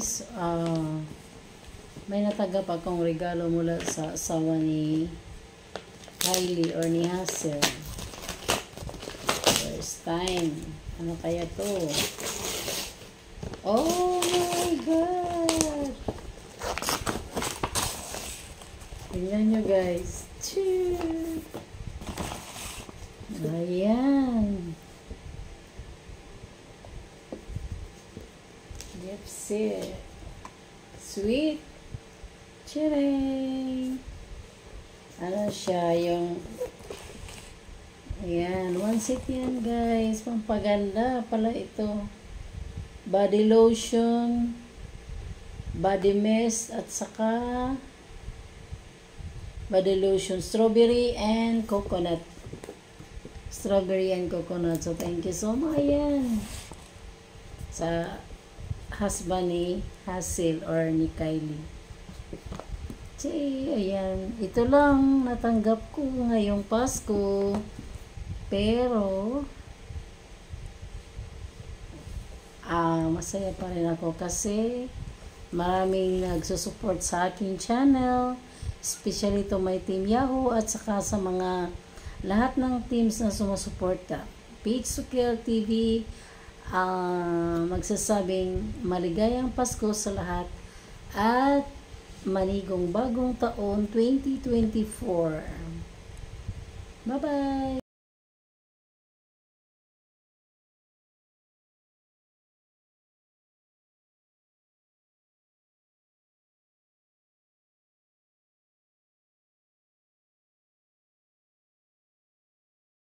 guys, may natanggap akong regalo mula sa asawa ni Kylie or ni Hazel. First time. Ano kaya to? Oh my God! Tingnan nyo guys. Choo! Ayan. Gypsy. Sweet. Chiring. Ano siya, yung ayan, one set yan guys. Pampaganda pala ito. Body lotion, body mist, at saka body lotion, strawberry and coconut. Strawberry and coconut. So, thank you so much. Ayan. Sa husband ni Hazel or ni Kylie. Ayan. Ito lang natanggap ko ngayong Pasko. Pero, masaya pa rin ako kasi maraming nagsusupport sa aking channel. Especially to my Team Yahoo at saka sa mga lahat ng teams na sumusuporta. Page Sukiel TV, magsasabing maligayang Pasko sa lahat at manigong bagong taon 2024. Bye-bye!